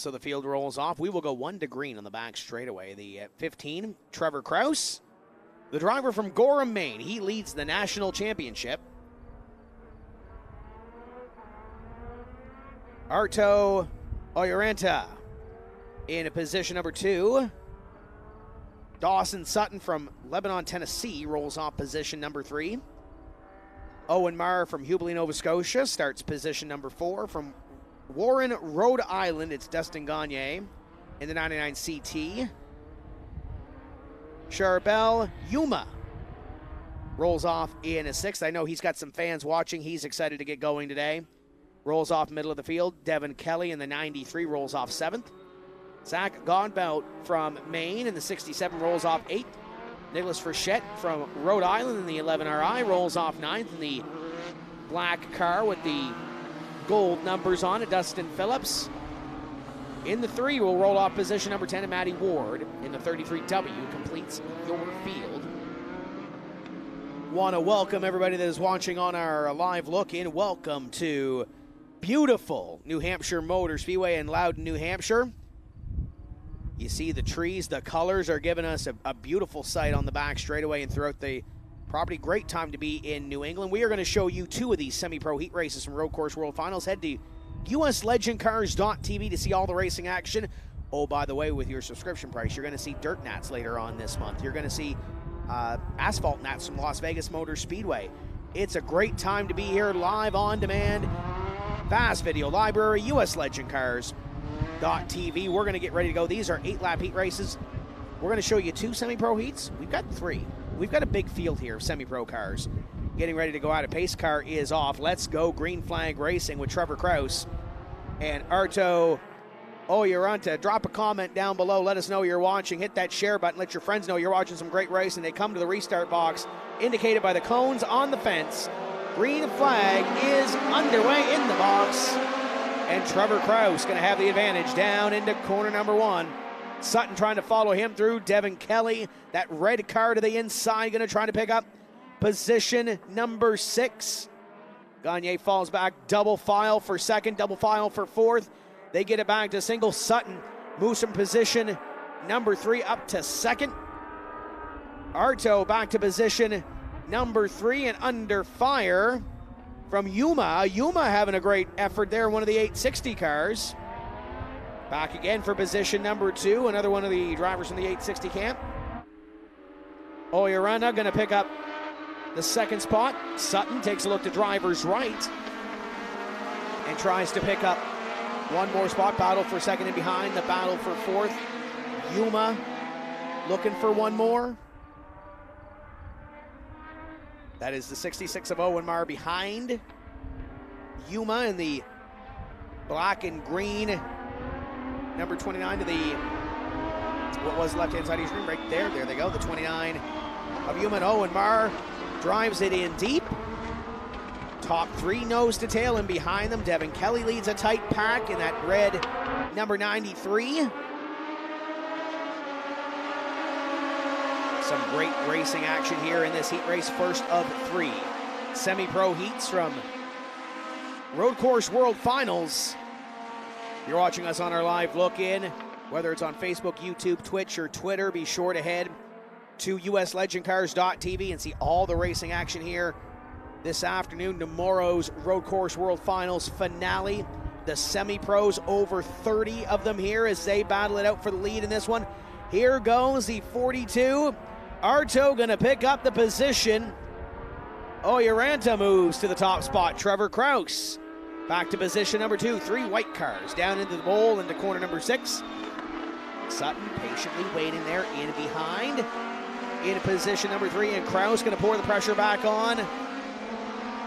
So the field rolls off. We will go 1 to green on the back straightaway. The 15, Trevor Kraus, the driver from Gorham, Maine. He leads the national championship. Arto Oyaranta in position number 2. Dawson Sutton from Lebanon, Tennessee rolls off position number 3. Owen Marr from Hubli, Nova Scotia starts position number 4. From Warren, Rhode Island, it's Dustin Gagne in the 99 CT. Charbel Yuma rolls off in a 6th. I know he's got some fans watching. He's excited to get going today. Rolls off middle of the field. Devin Kelly in the 93 rolls off 7th. Zach Godbout from Maine in the 67 rolls off 8th. Nicholas Frechette from Rhode Island in the 11RI rolls off 9th in the black car with the gold numbers on it. Dustin Phillips in the 3 will roll off position number 10, and Matty Ward in the 33W completes your field. Want to welcome everybody that is watching on our live look-in. Welcome to beautiful New Hampshire Motor Speedway in Loudon, New Hampshire. You see the trees, the colors are giving us a beautiful sight on the back straightaway and throughout the property. Great time to be in New England. We are going to show you 2 of these semi-pro heat races from Road Course World Finals. Head to uslegendcars.tv to see all the racing action. Oh, by the way, with your subscription price, you're going to see dirt nats later on this month. You're going to see asphalt nats from Las Vegas Motor Speedway. It's a great time to be here live on demand. Fast video library, uslegendcars.tv. We're going to get ready to go. These are 8-lap heat races. We're going to show you 2 semi-pro heats. We've got 3. We've got a big field here of semi-pro cars. Getting ready to go out. A pace car is off. Let's go green flag racing with Trevor Kraus and Arto Oyaranta. Drop a comment down below. Let us know you're watching. Hit that share button. Let your friends know you're watching some great racing. They come to the restart box indicated by the cones on the fence. Green flag is underway in the box. And Trevor Kraus going to have the advantage down into corner number 1. Sutton trying to follow him through. Devin Kelly, that red car to the inside, going to try to pick up position number 6. Gagne falls back, double file for 2nd, double file for 4th. They get it back to single. Sutton moves from position number 3 up to 2nd. Arto back to position number 3 and under fire from Yuma. Yuma having a great effort there, one of the 860 cars. Back again for position number 2, another one of the drivers from the 860 camp. Oyaranta going to pick up the 2nd spot. Sutton takes a look to driver's right and tries to pick up one more spot. Battle for 2nd and behind, the battle for 4th. Yuma looking for one more. That is the 66 of Owen Marr behind Yuma in the black and green. Number 29 to the, what was left-hand side of your screen right there. There they go, the 29 of Yuma. And Owen Marr drives it in deep. Top 3 nose to tail, and behind them, Devin Kelly leads a tight pack in that red number 93. Some great racing action here in this heat race. First of 3 semi-pro heats from Road Course World Finals. You're watching us on our live look-in, whether it's on Facebook, YouTube, Twitch, or Twitter. Be sure to head to uslegendcars.tv and see all the racing action here this afternoon. Tomorrow's Road Course World Finals finale. The semi-pros, over 30 of them here as they battle it out for the lead in this one. Here goes the 42. Arto going to pick up the position. Oyaranta moves to the top spot. Trevor Kraus back to position number 2. 3 white cars down into the bowl into corner number 6. Sutton patiently waiting there in behind. In position number 3, and Kraus going to pour the pressure back on.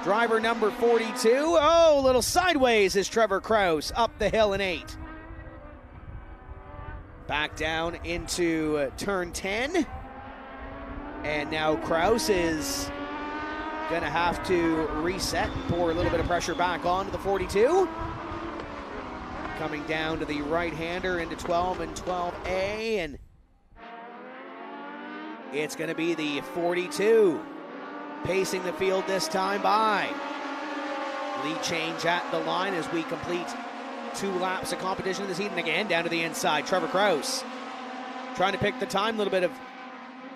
Driver number 42. Oh, a little sideways is Trevor Kraus up the hill in 8. Back down into turn 10. And now Kraus is going to have to reset and pour a little bit of pressure back onto the 42. Coming down to the right-hander into 12 and 12A, and it's going to be the 42 pacing the field this time by. Lead change at the line as we complete 2 laps of competition in this heat, and again down to the inside. Trevor Kraus trying to pick the time, a little bit of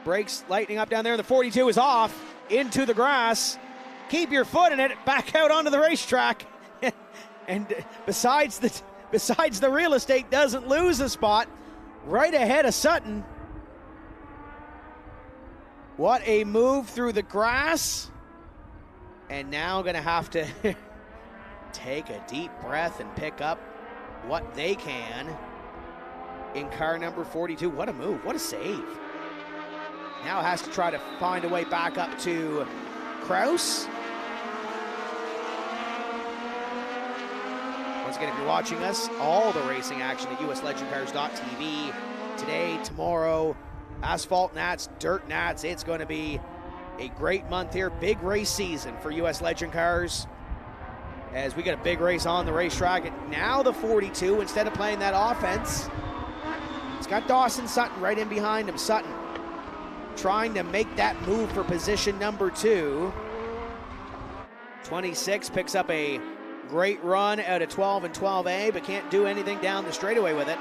brakes lightening up down there. The 42 is off into the grass. Keep your foot in it, back out onto the racetrack. And besides the real estate, doesn't lose a spot, right ahead of Sutton. What a move through the grass. And now going to have to take a deep breath and pick up what they can in car number 42. What a move, what a save. Now has to try to find a way back up to Kraus. Once again, if you're watching us, all the racing action at uslegendcars.tv today, tomorrow, asphalt nats, dirt nats. It's going to be a great month here. Big race season for US Legend Cars as we got a big race on the racetrack. And now the 42, instead of playing that offense, it's got Dawson Sutton right in behind him. Sutton trying to make that move for position number 2. 26 picks up a great run out of 12 and 12A, but can't do anything down the straightaway with it.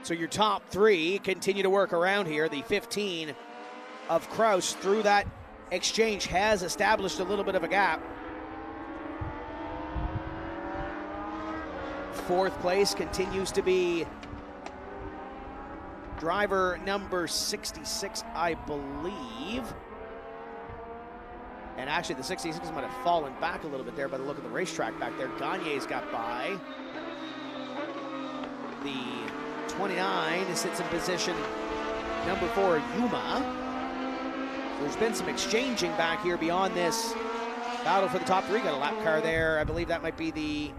So your top 3 continue to work around here. The 15 of Kraus through that exchange has established a little bit of a gap. 4th place continues to be driver number 66, I believe. And actually the 66 might have fallen back a little bit there by the look of the racetrack back there. Gagne's got by. The 29 sits in position number 4, Yuma. There's been some exchanging back here beyond this battle for the top 3. Got a lap car there. I believe that might be the,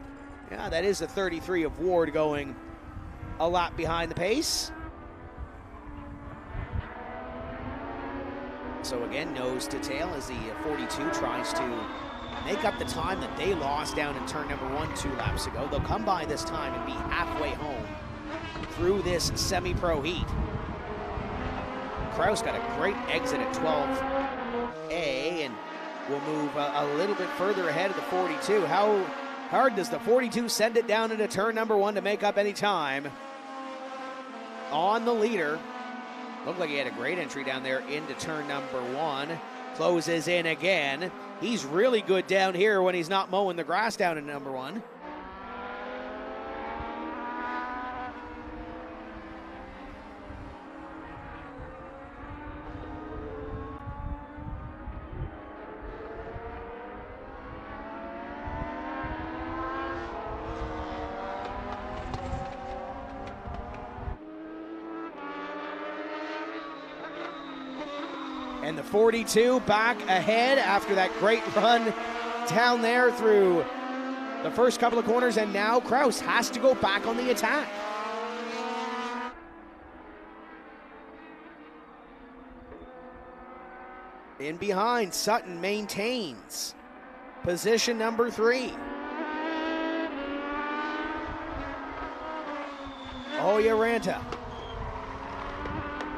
yeah, that is the 33 of Ward going a lap behind the pace. So again, nose to tail as the 42 tries to make up the time that they lost down in turn number 1 2 laps ago. They'll come by this time and be halfway home through this semi-pro heat. Kraus got a great exit at 12A and will move a little bit further ahead of the 42. How hard does the 42 send it down into turn number 1 to make up any time on the leader? Looked like he had a great entry down there into turn number 1. Closes in again. He's really good down here when he's not mowing the grass down in number 1. And the 42 back ahead after that great run down there through the first couple of corners, and now Kraus has to go back on the attack. In behind, Sutton maintains position number 3. Oyaranta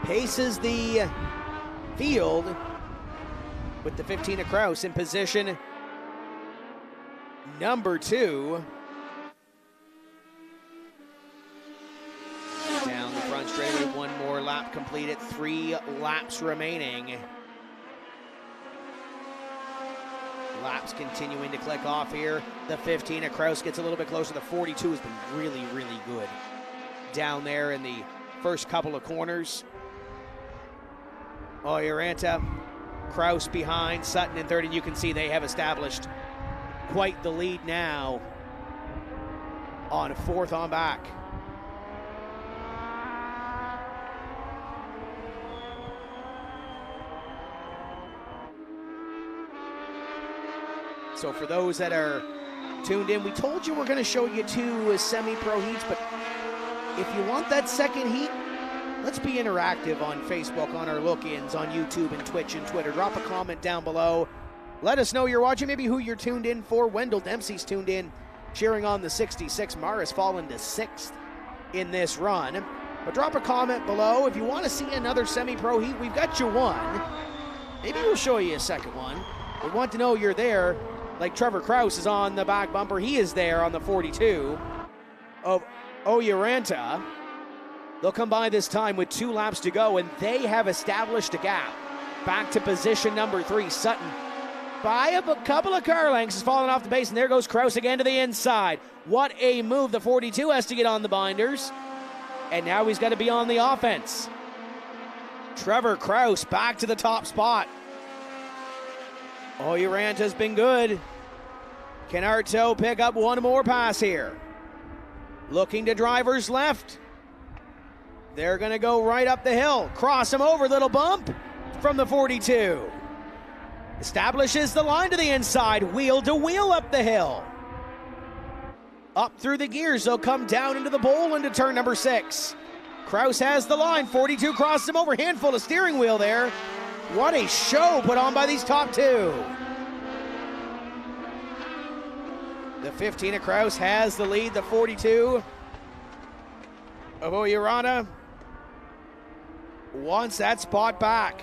paces the field with the 15 of Kraus in position number 2. Down the front straightaway, 1 more lap completed, 3 laps remaining. Laps continuing to click off here. The 15 of Kraus gets a little bit closer. The 42 has been really, really good down there in the first couple of corners. Oyaranta, Kraus behind, Sutton in third, and you can see they have established quite the lead now on 4th on back. So for those that are tuned in, we told you we're going to show you 2 semi-pro heats, but if you want that second heat, let's be interactive on Facebook, on our look-ins, on YouTube and Twitch and Twitter. Drop a comment down below. Let us know you're watching, maybe who you're tuned in for. Wendell Dempsey's tuned in, cheering on the 66. Mara's fallen to 6th in this run. But drop a comment below if you want to see another semi-pro heat. We've got you one. Maybe we'll show you a second one. We want to know you're there. Like Trevor Kraus is on the back bumper. He is there on the 42 of Oyaranta. They'll come by this time with 2 laps to go, and they have established a gap. Back to position number 3, Sutton. By a couple of car lengths is falling off the base, and there goes Kraus again to the inside. What a move. The 42 has to get on the binders, and now he's got to be on the offense. Trevor Kraus back to the top spot. Oyaranta's been good. Can Arto pick up one more pass here? Looking to driver's left. They're going to go right up the hill. Cross him over, little bump from the 42. Establishes the line to the inside, wheel to wheel up the hill. Up through the gears, they'll come down into the bowl into turn number 6. Kraus has the line, 42 crosses him over, handful of steering wheel there. What a show put on by these top 2. The 15 of Kraus has the lead, the 42 of Oyaranta wants that spot back.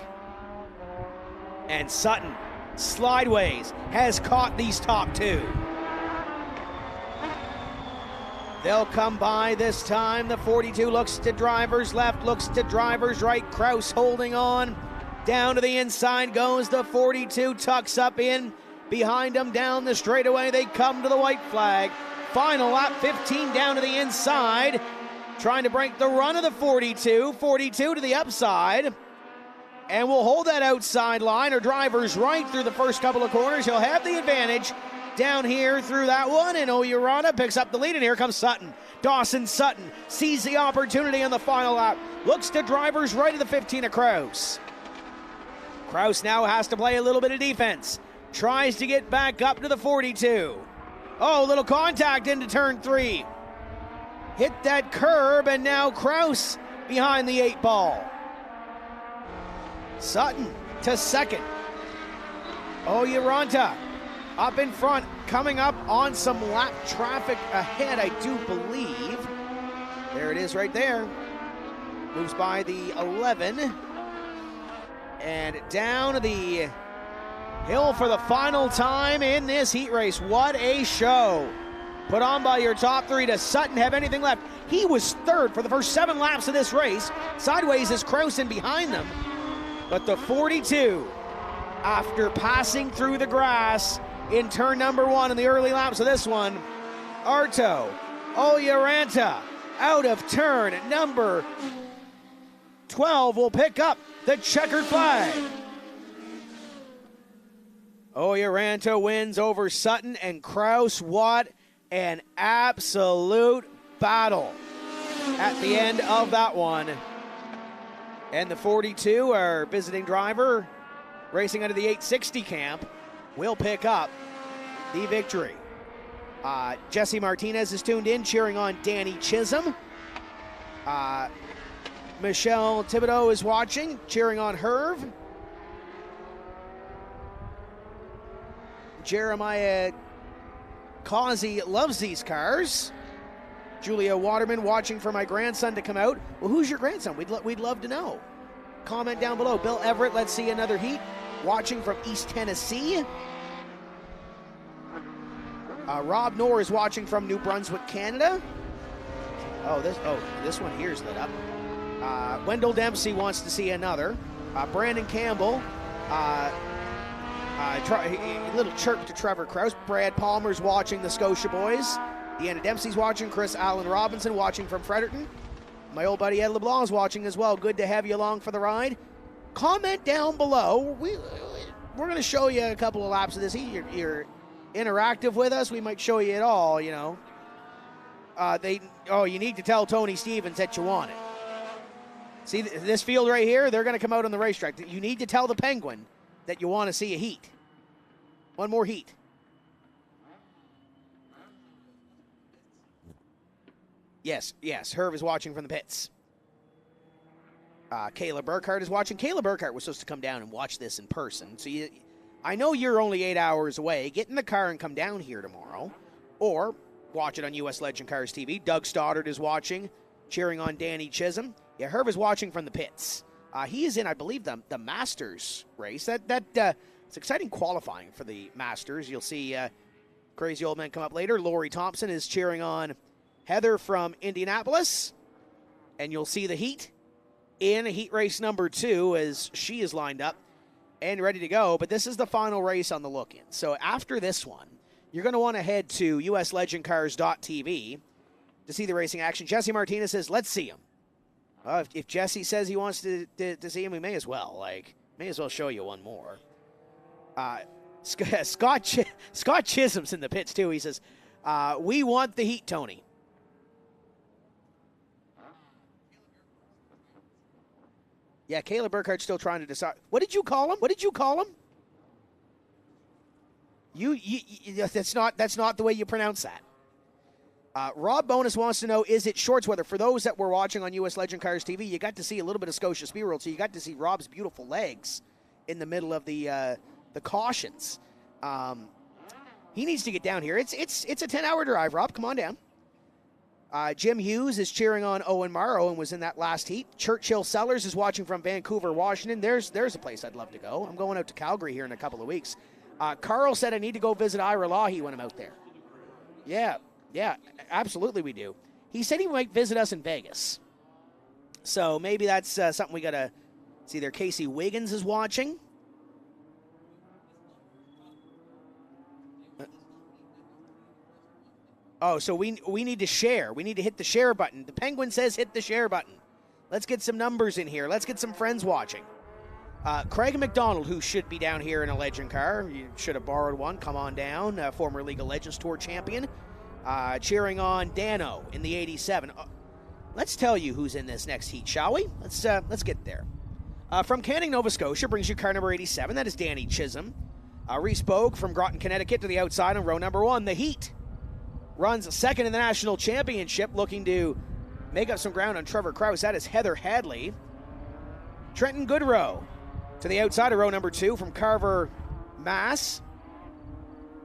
And Sutton, slideways, has caught these top 2. They'll come by this time. The 42 looks to driver's left, looks to driver's right. Kraus holding on. Down to the inside goes the 42, tucks up in. Behind them down the straightaway, they come to the white flag. Final lap, 15 down to the inside. Trying to break the run of the 42. 42 to the upside. And we'll hold that outside line, or driver's right through the first couple of corners. He'll have the advantage down here through that one, and Oyaranta picks up the lead, and here comes Sutton. Dawson Sutton sees the opportunity on the final lap. Looks to driver's right of the 15 of Kraus. Kraus now has to play a little bit of defense. Tries to get back up to the 42. Oh, little contact into turn 3. Hit that curb, and now Kraus behind the 8 ball. Sutton to second. Oyaranta up in front, coming up on some lap traffic ahead, I do believe. There it is right there. Moves by the 11. And down the hill for the final time in this heat race. What a show. Put on by your top 3. Does Sutton have anything left? He was third for the first 7 laps of this race. Sideways is Kraus in behind them. But the 42, after passing through the grass in turn number 1 in the early laps of this one, Arto Oyaranta out of turn number 12 will pick up the checkered flag. Oyaranta wins over Sutton and Kraus. What an absolute battle at the end of that one. And the 42, our visiting driver, racing under the 860 camp, will pick up the victory. Jesse Martinez is tuned in, cheering on Danny Chisholm. Michelle Thibodeau is watching, cheering on Herv. Jeremiah Causey loves these cars. Julia Waterman watching for my grandson to come out. Well, who's your grandson? We'd love to know. Comment down below. Bill Everett, let's see another heat. Watching from East Tennessee. Rob Knorr is watching from New Brunswick, Canada. This one here is lit up. Wendell Dempsey wants to see another. Brandon Campbell. A little chirp to Trevor Kraus. Brad Palmer's watching the Scotia boys. Deanna Dempsey's watching. Chris Allen Robinson watching from Fredericton. My old buddy Ed LeBlanc is watching as well. Good to have you along for the ride. Comment down below. We're going to show you a couple of laps of this heat. You're interactive with us. We might show you it all, you know. You need to tell Tony Stevens that you want it. See this field right here? They're going to come out on the racetrack. You need to tell the Penguin that you want to see a heat. One more heat. Yes, Herv is watching from the pits. Kayla Burkhart is watching. Kayla Burkhart was supposed to come down and watch this in person. So I know you're only 8 hours away. Get in the car and come down here tomorrow. Or watch it on US Legend Cars TV. Doug Stoddard is watching. cheering on Danny Chisholm. Yeah, Herb is watching from the pits. He is in, I believe, the Masters race. It's exciting qualifying for the Masters. You'll see Crazy Old Man come up later. Lori Thompson is cheering on Heather from Indianapolis. And you'll see the heat in heat race number 2 as she is lined up and ready to go. But this is the final race on the look-in. So after this one, you're going to want to head to uslegendcars.tv to see the racing action. Jesse Martinez says, let's see him. If Jesse says he wants to see him, we may as well. May as well show you one more. Scott Chisholm's in the pits, too. He says, we want the heat, Tony. Yeah, Caleb Burkhardt's still trying to decide. What did you call him? That's not the way you pronounce that. Rob Bonus wants to know, is it shorts weather? For those that were watching on US Legend Cars TV, you got to see a little bit of Scotia Speed World, so you got to see Rob's beautiful legs in the middle of the cautions. He needs to get down here. It's a 10-hour drive, Rob. Come on down. Jim Hughes is cheering on Owen Marr. Owen was in that last heat. Churchill Sellers is watching from Vancouver, Washington. There's a place I'd love to go. I'm going out to Calgary here in a couple of weeks. Carl said I need to go visit Ira Lahi when I'm out there. Yeah, absolutely we do. He said he might visit us in Vegas. So maybe that's something we got to see there. Casey Wiggins is watching. Oh, so we need to share. We need to hit the share button. The Penguin says hit the share button. Let's get some numbers in here. Let's get some friends watching. Craig McDonald, who should be down here in a Legend car. You should have borrowed one. Come on down. Former League of Legends Tour champion. Cheering on Dano in the 87. Let's tell you who's in this next heat, shall we? Let's get there. From Canning, Nova Scotia, brings you car number 87. That is Danny Chisholm. Reese Bogue from Groton, Connecticut to the outside on row number 1. The heat runs second in the national championship, looking to make up some ground on Trevor Krause. That is Heather Hadley. Trenton Goodrow to the outside of row number 2 from Carver, Mass.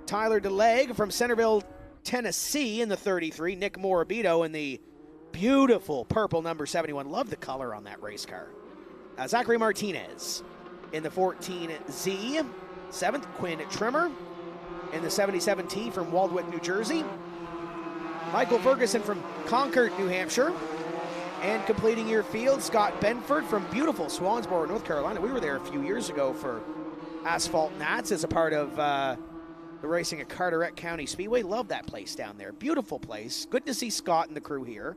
Tyler DeLegge from Centerville, Tennessee in the 33. Nick Morabito in the beautiful purple number 71. Love the color on that race car. Zachary Martinez in the 14Z. 7th, Quinn Trimmer in the 77T from Waldwick, New Jersey. Michael Ferguson from Concord, New Hampshire. And completing your field, Scott Benford from beautiful Swansboro, North Carolina. We were there a few years ago for Asphalt Nats as a part of the racing at Carteret County Speedway. Love that place down there. Beautiful place. Good to see Scott and the crew here.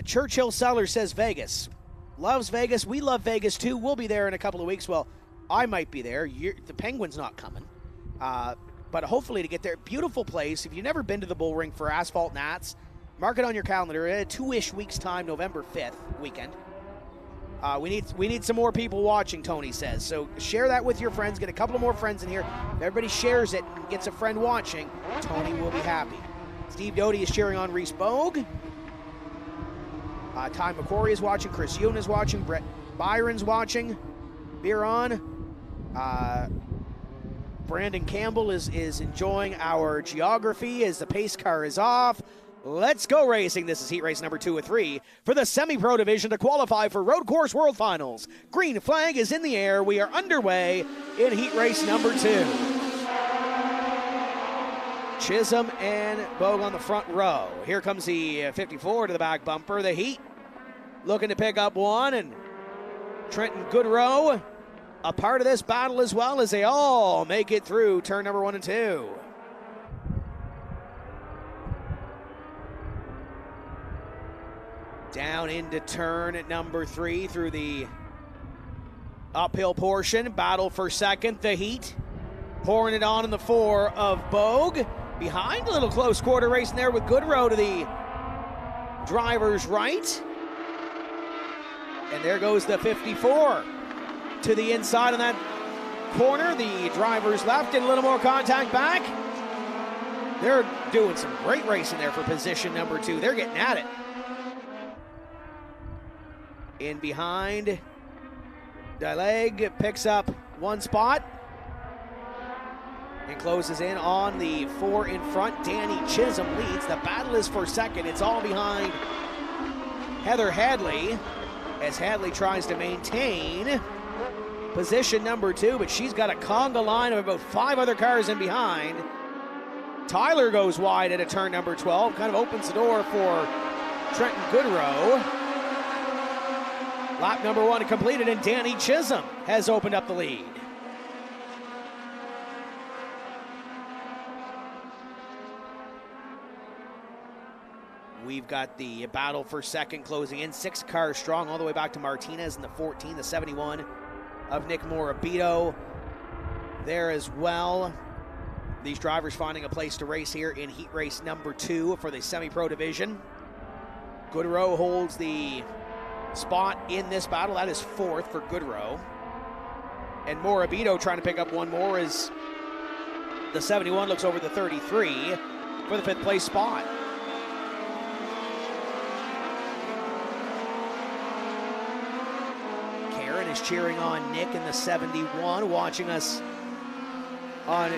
Churchill Sellers says Vegas. Loves Vegas. We love Vegas too. We'll be there in a couple of weeks. Well, I might be there. The Penguin's not coming. But hopefully to get there. Beautiful place. If you've never been to the Bull Ring for Asphalt Nats, mark it on your calendar. 2-ish weeks time, November 5th weekend. We need some more people watching, Tony says. So share that with your friends. Get a couple of more friends in here. If everybody shares it and gets a friend watching, Tony will be happy. Steve Doty is cheering on Reese Bogue. Ty McQuarrie is watching. Chris Yoon is watching. Brett Byron's watching. Beer on. Brandon Campbell is enjoying our geography as the pace car is off. Let's go racing. This is heat race number 2 of 3 for the semi-pro division to qualify for Road Course World Finals. Green flag is in the air. We are underway in heat race number 2. Chisholm and Bogue on the front row. Here comes the 54 to the back bumper. The heat looking to pick up one, and Trenton Goodrow a part of this battle as well as they all make it through turn number 1 and 2. Down into turn at number 3 through the uphill portion. Battle for second. The heat pouring it on in the 4 of Bogue. Behind, a little close quarter racing there with Goodrow to the driver's right. And there goes the 54 to the inside of that corner. The driver's left and a little more contact back. They're doing some great racing there for position number 2. They're getting at it. In behind, DeLegge picks up one spot. and closes in on the 4 in front. Danny Chisholm leads. The battle is for second. It's all behind Heather Hadley as Hadley tries to maintain position number 2, but she's got a conga line of about 5 other cars in behind. Tyler goes wide at a turn number 12, kind of opens the door for Trenton Goodrow. Lap number 1 completed, and Danny Chisholm has opened up the lead. We've got the battle for second closing in. 6 cars strong all the way back to Martinez in the 14, the 71 of Nick Morabito there as well. These drivers finding a place to race here in heat race number 2 for the semi-pro division. Goodrow holds the spot in this battle. That is 4th for Goodrow. And Morabito trying to pick up one more as the 71 looks over the 33 for the 5th place spot. Karen is cheering on Nick in the 71, watching us on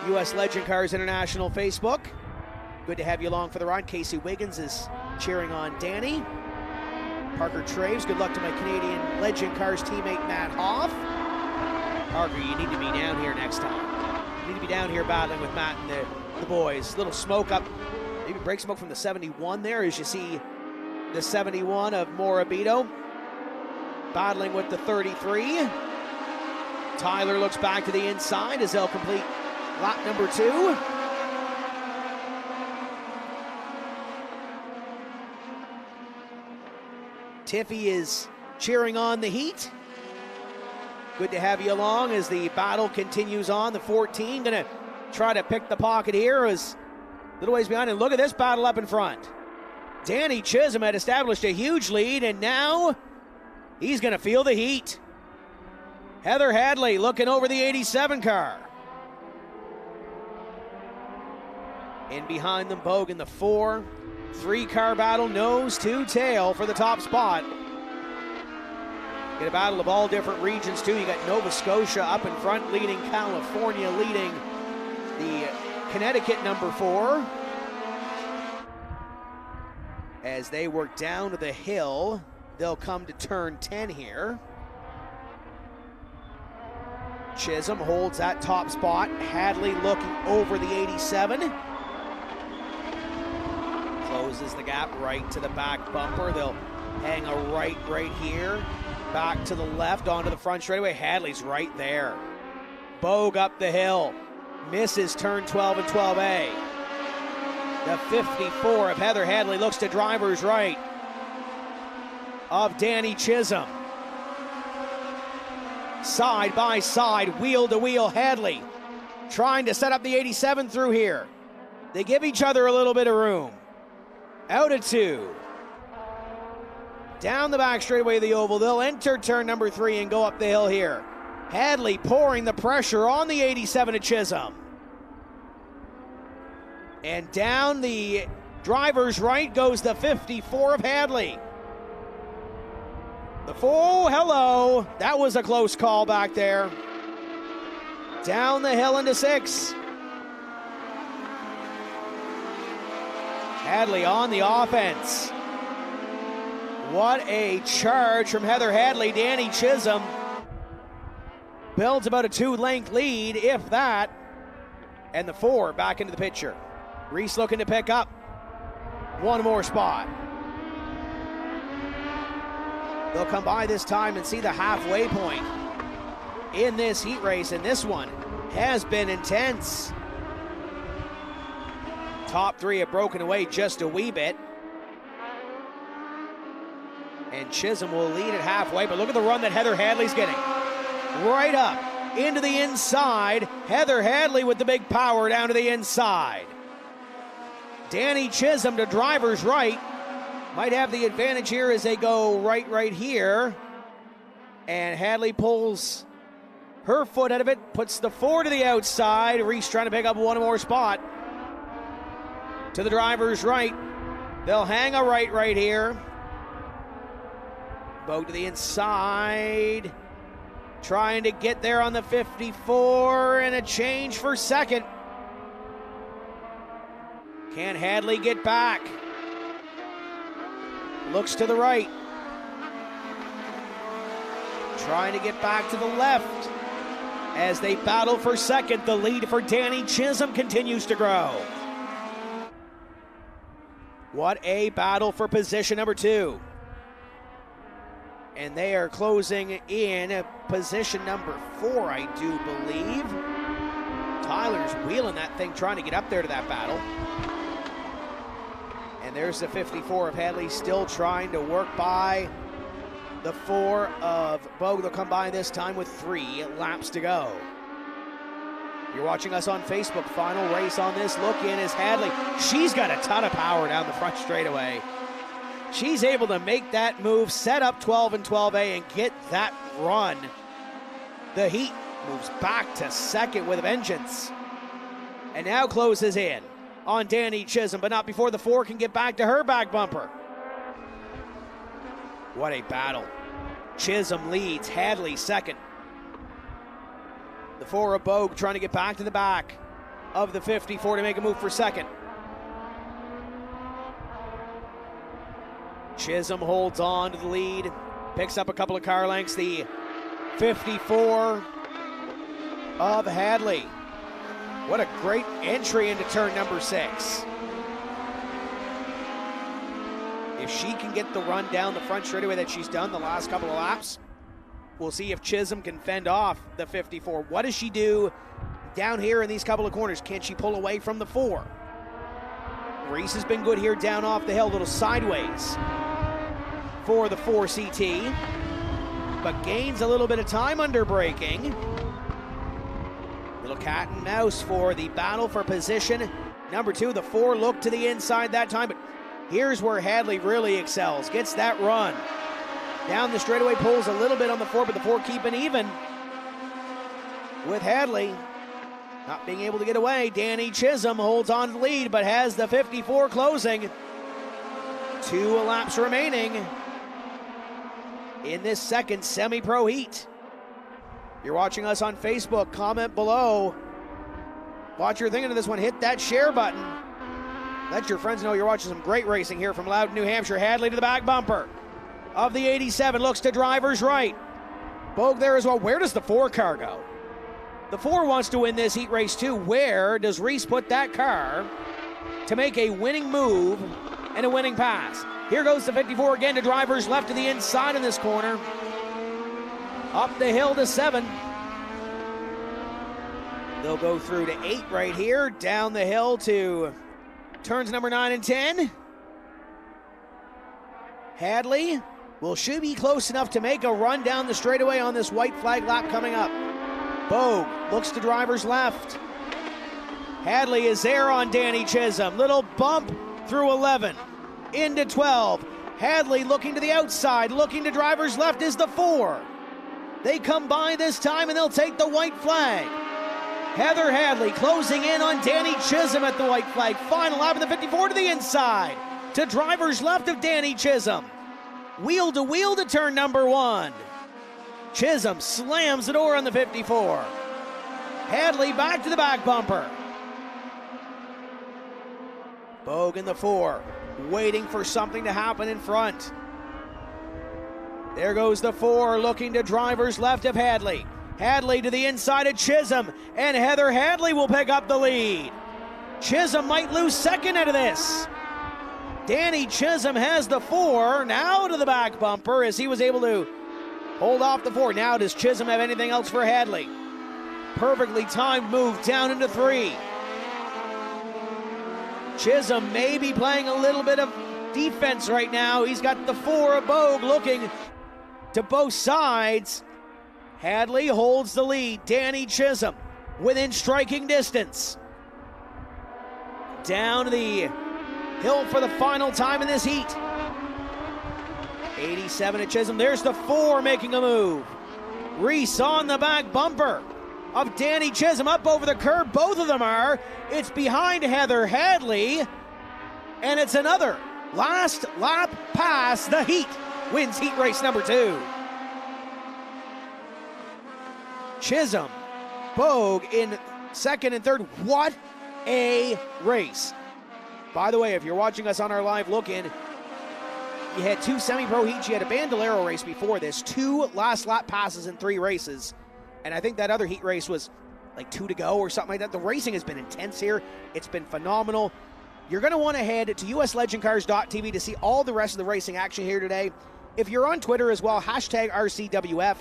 U.S. Legend Cars International Facebook. Good to have you along for the ride. Casey Wiggins is cheering on Danny. Parker Traves, good luck to my Canadian Legend Cars teammate Matt Hoff. Parker, you need to be down here next time. You need to be down here battling with Matt and the boys. Little smoke up, maybe brake smoke from the 71 there as you see the 71 of Morabito battling with the 33. Tyler looks back to the inside as they'll complete lap number 2. Tiffy is cheering on the heat. Good to have you along as the battle continues on. The 14 gonna try to pick the pocket here as little ways behind, and look at this battle up in front. Danny Chisholm had established a huge lead, and now he's gonna feel the heat. Heather Hadley looking over the 87 car. In behind them, Bogan, the 4. 3-car battle, nose to tail for the top spot. Get a battle of all different regions too. You got Nova Scotia up in front leading California, leading the Connecticut number 4. As they work down to the hill, they'll come to turn 10 here. Chisholm holds that top spot. Hadley looking over the 87. Closes the gap right to the back bumper. They'll hang a right here. Back to the left onto the front straightaway. Hadley's right there. Bogue up the hill. Misses turn 12 and 12A. The 54 of Heather Hadley looks to driver's right of Danny Chisholm. Side by side, wheel to wheel, Hadley trying to set up the 87 through here. They give each other a little bit of room. Out of 2. Down the back straightaway of the oval. They'll enter turn number 3 and go up the hill here. Hadley pouring the pressure on the 87 of Chisholm. And down the driver's right goes the 54 of Hadley. Oh, hello. That was a close call back there. Down the hill into 6. Hadley on the offense. What a charge from Heather Hadley. Danny Chisholm builds about a 2-length lead, if that. And the 4 back into the picture. Reese looking to pick up one more spot. They'll come by this time and see the halfway point in this heat race, and this one has been intense. Top 3 have broken away just a wee bit. And Chisholm will lead it halfway, but look at the run that Heather Hadley's getting. Right up into the inside. Heather Hadley with the big power down to the inside. Danny Chisholm to driver's right. Might have the advantage here as they go right here. And Hadley pulls her foot out of it, puts the 4 to the outside. Reese trying to pick up one more spot. To the driver's right. They'll hang a right here. Bogue to the inside. trying to get there on the 54 and a change for second. Can Hadley get back? Looks to the right. Trying to get back to the left. As they battle for second, the lead for Danny Chisholm continues to grow. What a battle for position number 2. And they are closing in position number 4, I do believe. Tyler's wheeling that thing, trying to get up there to that battle. And there's the 54 of Hadley, still trying to work by the 4 of Bogue. They'll come by this time with 3 laps to go. You're watching us on Facebook. Final race on this. Look in is Hadley. She's got a ton of power down the front straightaway. She's able to make that move, set up 12 and 12A, and get that run. The Heat moves back to second with a vengeance. And now closes in on Danny Chisholm, but not before the 4 can get back to her back bumper. What a battle. Chisholm leads, Hadley second. The 4 of Bogue trying to get back to the back of the 54 to make a move for second. Chisholm holds on to the lead, picks up a couple of car lengths. The 54 of Hadley. What a great entry into turn number 6. If she can get the run down the front straightaway that she's done the last couple of laps, we'll see if Chisholm can fend off the 54. What does she do down here in these couple of corners? Can she pull away from the 4? Reese has been good here down off the hill, a little sideways for the 4 CT, but gains a little bit of time under braking. Little cat and mouse for the battle for position number 2. The 4 looked to the inside that time, but here's where Hadley really excels. Gets that run down the straightaway, pulls a little bit on the 4, but the 4 keeping even with Hadley not being able to get away. Danny Chisholm holds on to the lead, but has the 54 closing. 2 laps remaining in this second semi-pro heat. You're watching us on Facebook. Comment below what you're thinking of this one. Hit that share button. Let your friends know you're watching some great racing here from Loudon, New Hampshire. Hadley to the back bumper of the 87, looks to driver's right. Bogue there as well. Where does the 4 car go? The 4 wants to win this heat race too. Where does Reese put that car to make a winning move and a winning pass? Here goes the 54 again to driver's left to the inside in this corner. Up the hill to 7. They'll go through to 8 right here. Down the hill to turns number 9 and 10. Hadley should be close enough to make a run down the straightaway on this white flag lap coming up. Bogue looks to driver's left. Hadley is there on Danny Chisholm. Little bump through 11 into 12. Hadley looking to the outside, looking to driver's left is the 4. They come by this time and they'll take the white flag. Heather Hadley closing in on Danny Chisholm at the white flag. Final lap of the 54 to the inside. To driver's left of Danny Chisholm. Wheel to turn number 1. Chisholm slams the door on the 54. Hadley back to the back bumper. Bogue in the 4, waiting for something to happen in front. There goes the 4, looking to driver's left of Hadley. Hadley to the inside of Chisholm, and Heather Hadley will pick up the lead. Chisholm might lose second out of this. Danny Chisholm has the 4, now to the back bumper as he was able to hold off the 4. Now does Chisholm have anything else for Hadley? Perfectly timed move down into 3. Chisholm may be playing a little bit of defense right now. He's got the 4 of Bogue looking to both sides. Hadley holds the lead. Danny Chisholm within striking distance. Down the hill for the final time in this heat. 87 at Chisholm. There's the 4 making a move. Reese on the back bumper of Danny Chisholm up over the curb. Both of them are. It's behind Heather Hadley. And it's another last lap pass. The Heat wins heat race number 2. Chisholm, Bogue in second and third. What a race. By the way, if you're watching us on our live look-in, you had 2 semi-pro heats. You had a Bandolero race before this, 2 last lap passes in 3 races. And I think that other heat race was like 2 to go or something like that. The racing has been intense here. It's been phenomenal. You're going to want to head to uslegendcars.tv to see all the rest of the racing action here today. If you're on Twitter as well, hashtag RCWF,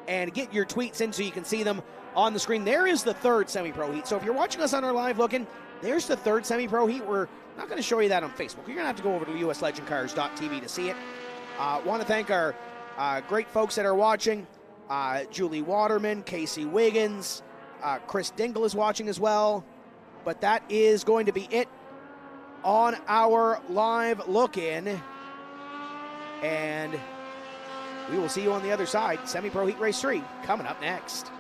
and get your tweets in so you can see them on the screen. There is the 3rd semi-pro heat. So if you're watching us on our live look-in, there's the 3rd semi-pro heat. We're not going to show you that on Facebook. You're going to have to go over to uslegendcars.tv to see it. Want to thank our great folks that are watching. Julie Waterman, Casey Wiggins, Chris Dingle is watching as well. But that is going to be it on our live look-in. And we will see you on the other side. Semi-Pro Heat Race 3 coming up next.